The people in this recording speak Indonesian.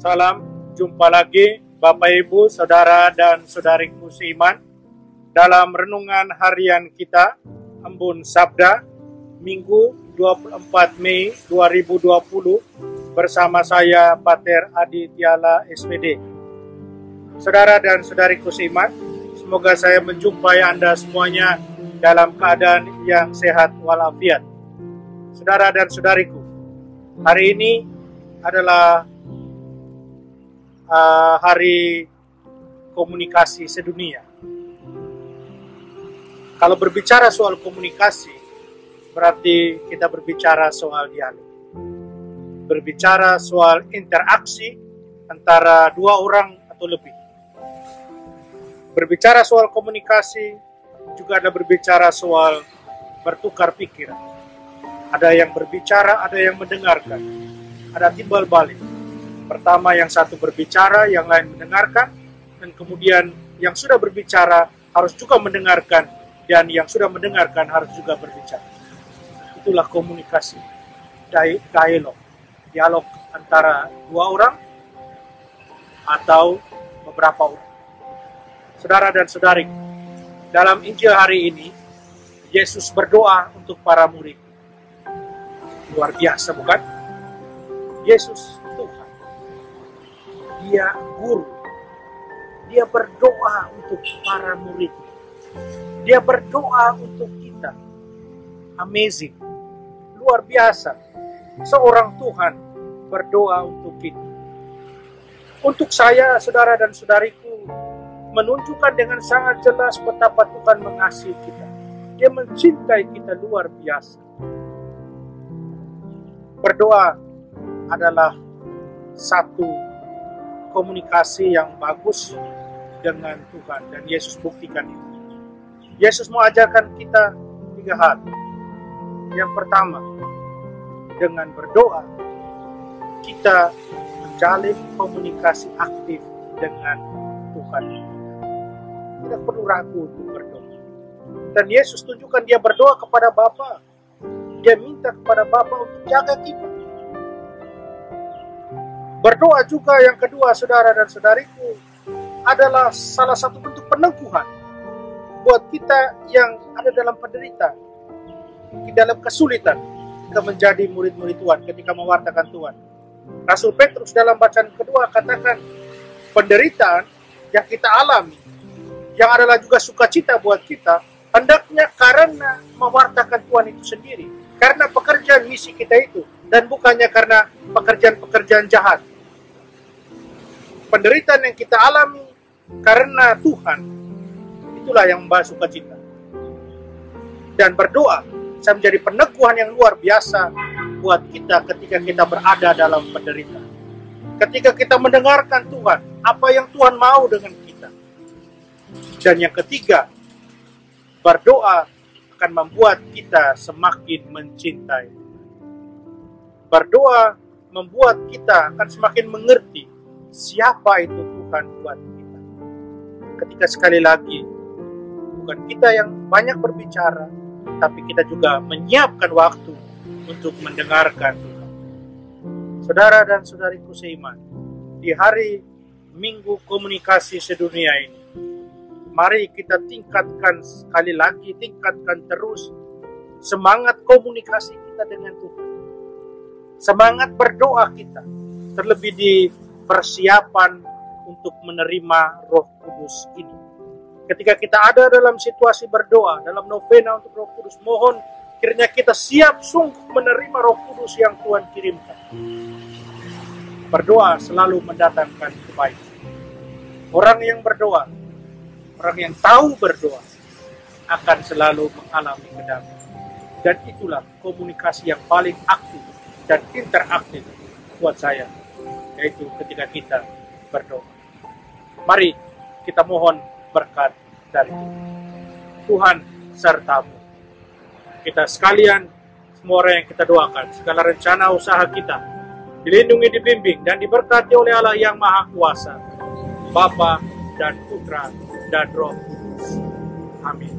Salam, jumpa lagi Bapak Ibu, Saudara dan Saudariku seiman dalam renungan harian kita Embun Sabda Minggu 24 Mei 2020 bersama saya Pater Adi Tiala SPD. Saudara dan Saudariku seiman, semoga saya menjumpai Anda semuanya dalam keadaan yang sehat walafiat. Saudara dan Saudariku, hari ini adalah hari komunikasi sedunia. Kalau berbicara soal komunikasi, berarti kita berbicara soal dialog. Berbicara soal interaksi antara dua orang atau lebih. Berbicara soal komunikasi juga ada berbicara soal bertukar pikiran. Ada yang berbicara, ada yang mendengarkan. Ada timbal balik. Pertama yang satu berbicara, yang lain mendengarkan, dan kemudian yang sudah berbicara harus juga mendengarkan, dan yang sudah mendengarkan harus juga berbicara. Itulah komunikasi, dialog antara dua orang atau beberapa orang. Saudara dan saudari, dalam Injil hari ini, Yesus berdoa untuk para murid. Luar biasa, bukan? Yesus Tuhan. Dia guru. Dia berdoa untuk para murid. Dia berdoa untuk kita. Amazing. Luar biasa. Seorang Tuhan berdoa untuk kita. Untuk saya, saudara dan saudariku, menunjukkan dengan sangat jelas betapa Tuhan mengasihi kita. Dia mencintai kita luar biasa. Berdoa adalah satu komunikasi yang bagus dengan Tuhan, dan Yesus buktikan itu. Yesus mau ajarkan kita 3 hal. Yang pertama, dengan berdoa kita menjalin komunikasi aktif dengan Tuhan. Tidak perlu ragu untuk berdoa. Dan Yesus tunjukkan dia berdoa kepada Bapa. Dia minta kepada Bapa untuk jaga kita. Berdoa juga yang kedua, saudara dan saudariku, adalah salah satu bentuk peneguhan buat kita yang ada dalam penderitaan, di dalam kesulitan, ketika menjadi murid-murid Tuhan, ketika mewartakan Tuhan. Rasul Petrus dalam bacaan kedua katakan, penderitaan yang kita alami, yang adalah juga sukacita buat kita, hendaknya karena mewartakan Tuhan itu sendiri, karena pekerjaan misi kita itu, dan bukannya karena pekerjaan-pekerjaan jahat. Penderitaan yang kita alami karena Tuhan, itulah yang membawa sukacita. Dan berdoa bisa menjadi peneguhan yang luar biasa buat kita ketika kita berada dalam penderitaan. Ketika kita mendengarkan Tuhan, apa yang Tuhan mau dengan kita. Dan yang ketiga, berdoa akan membuat kita semakin mencintai. Berdoa membuat kita akan semakin mengerti siapa itu Tuhan buat kita. Ketika sekali lagi, bukan kita yang banyak berbicara, tapi kita juga menyiapkan waktu untuk mendengarkan Tuhan. Saudara dan saudariku seiman, di hari Minggu Komunikasi Sedunia ini, mari kita tingkatkan sekali lagi, tingkatkan terus semangat komunikasi kita dengan Tuhan. Semangat berdoa kita, terlebih di persiapan untuk menerima Roh Kudus ini. Ketika kita ada dalam situasi berdoa, dalam novena untuk Roh Kudus, mohon kiranya kita siap sungguh menerima Roh Kudus yang Tuhan kirimkan. Berdoa selalu mendatangkan kebaikan. Orang yang berdoa, orang yang tahu berdoa, akan selalu mengalami kedamaian. Dan itulah komunikasi yang paling aktif dan interaktif buat saya, yaitu ketika kita berdoa. Mari kita mohon berkat dari Tuhan sertamu. Kita sekalian, semua orang yang kita doakan, segala rencana usaha kita dilindungi, dibimbing, dan diberkati oleh Allah yang Maha Kuasa, Bapa dan Putra dan Roh Kudus. Amin.